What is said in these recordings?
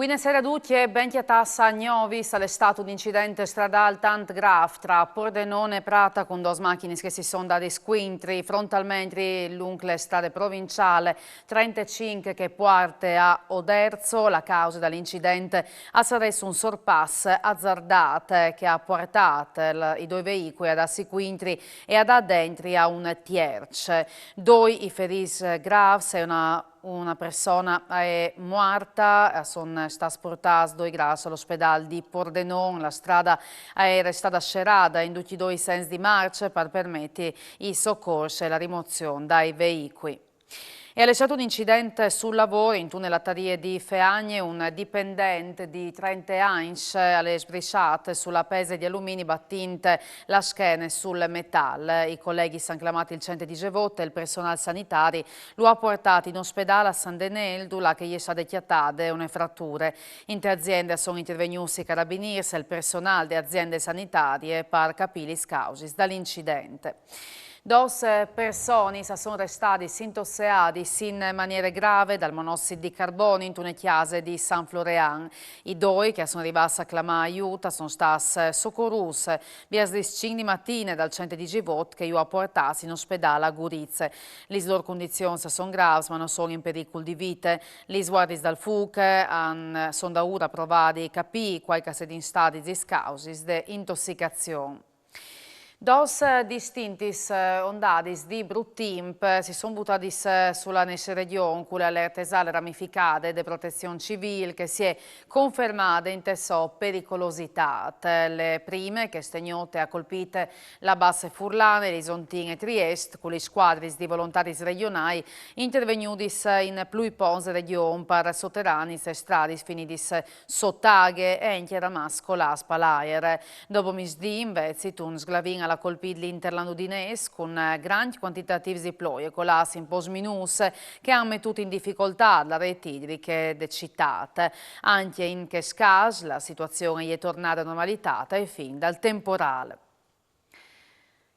Buonasera a tutti e ben chiatassa a Gnovis. È stato un incidente stradale tant grave tra Pordenone e Prata con due macchine che si sono date squintri frontalmente lungo le strade provinciali 35 che parte a Oderzo. La causa dell'incidente ha saresso un sorpasso azzardato che ha portato i due veicoli ad squintri e ad addentri a un tierce. Due i feriti gravi e una persona è morta, sono stati portati due grassi all'ospedale di Pordenone. La strada è stata scerata in tutti e due i sensi di marcia per permettere i soccorsi e la rimozione dai veicoli. È stato un incidente sul lavoro in tunnellatterie di Feagne. Un dipendente di 30 anni alle sbrisciate sulla pese di alluminio battinte la schiena sul metallo. I colleghi sono chiamati il centro di Gevotte e il personale sanitario lo ha portato in ospedale a San Deneldu, là che gli è state chiattate una fratture. In tre aziende sono intervenuti i carabinieri e il personale di aziende sanitarie per capire le cause dall'incidente. Due persone sono restate intossicate in maniera grave dal monossido di carbonio in una chiesa di San Florian. I due che sono arrivati a clamare aiuto sono stati soccorsi verso le 5 di mattina dal centro di Givot che ha portato in ospedale a Gurizze. Le loro condizioni sono gravi ma non sono in pericolo di vita. Le guardie dal FUC sono da ora provate a capire quali siano stati le cause di intossicazione. Due distinti ondate di bruttimp si sono buttati sulla nostra regione con l'allerta esale ramificate di protezione civile che si è confermata in tesso pericolosità. Le prime che stegnote ha colpito la base Furlane, Lisontina e Trieste con le squadre di volontari regionali intervenuti in pluipons regione per sotterranei e strade finiti sottaghe e in chiaramasco la spalaire. Dopo misdì invece un sglavin alla colpito l'Interlandudinese con grandi quantitativi di ploie con l'as in posminus che hanno mettuto in difficoltà la rete idriche de citate. Anche in Cascas la situazione è tornata a normalità e fin dal temporale.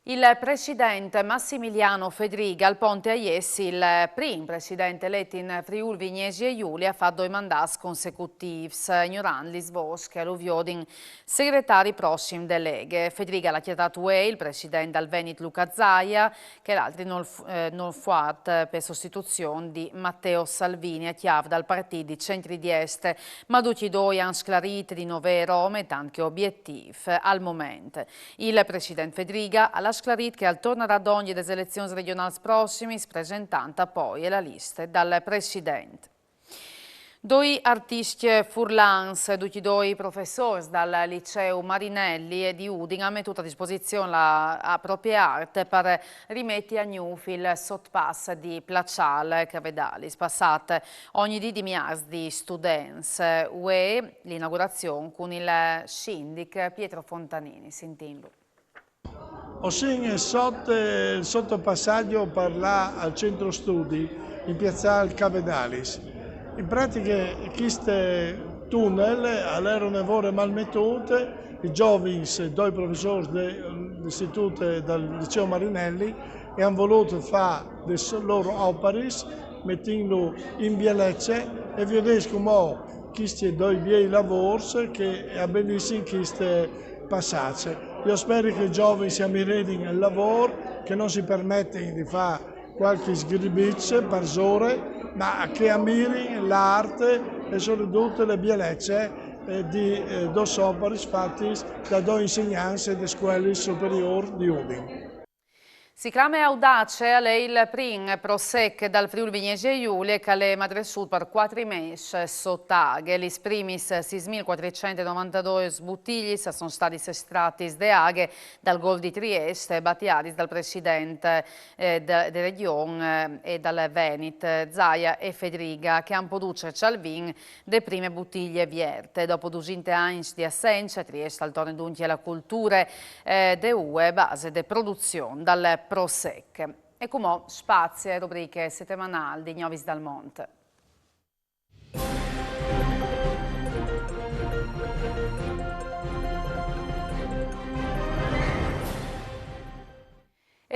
Il presidente Massimiliano Fedriga al Ponte Aiessi, il primo presidente eletto in Friuli Vignesi e Giulia, ha fatto due mandati consecutivi, ignorando gli svoschi alluvioni segretari prossimi delle leghe. Fedriga l'ha chiamato il presidente al Veneto Luca Zaia, che l'altro non fuat per sostituzione di Matteo Salvini, a chiave dal partito di centri di est, ma tutti e due hanno sclarito di nuove Rome e tanti obiettivi al momento. Il presidente Fedriga ha sclarit che al tornare ad ogni delle elezioni regionali prossime si presentanta poi la lista dal presidente. Due artisti furlans, tutti e due professori dal liceo Marinelli e di Udine hanno messo a disposizione la propria arte per rimettere a Gnufi il sottopass di Placiale che vede spassate ogni dì di mias di studenti. UE l'inaugurazione con il sindaco Pietro Fontanini. Sentiamo. Ho sotto il sottopassaggio per là al centro studi in piazzale Cavedalis. In pratica questo tunnel erano ore mal mettute, i giovani, due professori dell'istituto del liceo Marinelli e hanno voluto fare le loro opere mettendo in bellezza e vedete come questi due bei lavori che abbellissano queste passaggi. Io spero che i giovani si ammirino al lavoro, che non si permettono di fare qualche sgribiccio per ore, ma che ammirino l'arte e soprattutto le bellezze di due opere fatte da due insegnanti delle scuole superiori di Udine. Si chiama Audace, a lei il primo prosec dal Friuli Vignesi e Giulia che le madresud per 4 mesi sottaghe. Gli primis 6.492 bottiglie sono stati estratti de aghe dal Gol di Trieste, battiati dal presidente della regione e dal Veneto, Zaia e Fedriga, che hanno potuto Cialvin le prime bottiglie vierte. Dopo 200 anni di assenza, Trieste al torno dunque alla cultura de UE, base de produzione dal Prosec. E come spazio e rubriche settimanali di Gnovis dal Monte.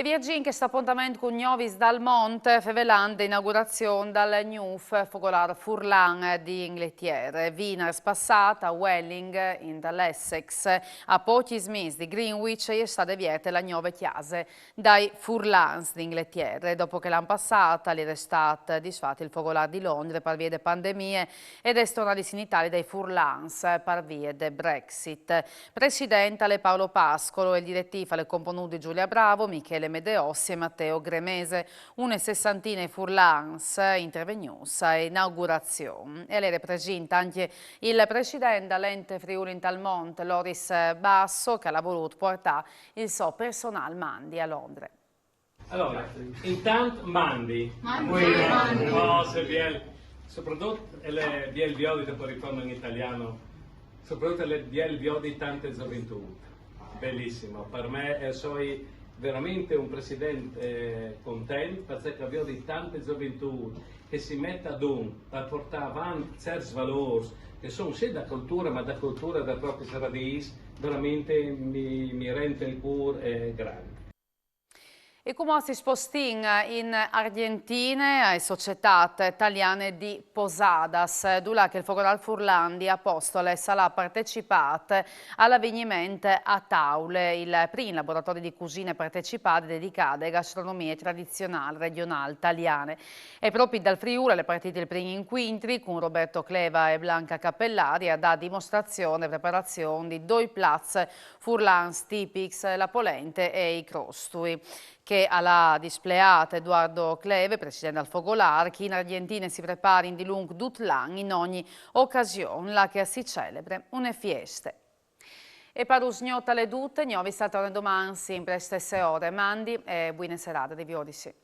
E Virgin che sta appuntamento con Gnovis dal Monte, fevelante inaugurazione dal Newf Fogolar Furlan di Inghilterra. Wiener spassata, Welling in dall'Essex, a pochi smis di Greenwich è stata vieta la nuova chiesa dai Furlans di Inghilterra. Dopo che l'anno passata l'era stato disfatto il Fogolar di Londra per via delle pandemie ed è tornato in Italia dai Furlans per via del Brexit. Presidente Ale Paolo Pascolo e il direttivo alle componenti Giulia Bravo, Michele Medeossi e Matteo Gremese, una sessantina Furlans intervenuti a inaugurazione. E le rappresenta anche il presidente dell'ente Friuli in Talmonte, Loris Basso, che ha voluto portare il suo personale mandi a Londra. Allora, intanto mandi. Soprattutto le BLVO, dopo ritorno in italiano, soprattutto le BLVO di tante gioventù. Bellissimo, per me sono veramente un presidente contento perché abbiamo di tante gioventù che si mette ad per portare avanti certi valori che sono sia da cultura ma da cultura da proprie radici, veramente mi rende il cuore grande. E come si sposta in Argentina e società italiane di Posadas, dove che il Fogolar Furlandi Apostole sarà partecipato all'avvenimento a Taule, il primo laboratorio di cucine partecipate dedicato alle gastronomie tradizionali regionali italiane. E proprio dal Friuli le partite il primo incontri con Roberto Cleva e Blanca Cappellari a da dimostrazione e preparazione di due plats Furlans tipics, la polente e i crostui, che alla displeata Edoardo Cleve, presidente del Fogolar, che in Argentina si prepara in di lungo l'anno in ogni occasione la che si celebre una fiesta. E per usgnota le dute, noi vi state domani sempre alle stesse ore. Mandi e buone serate di Viodisi.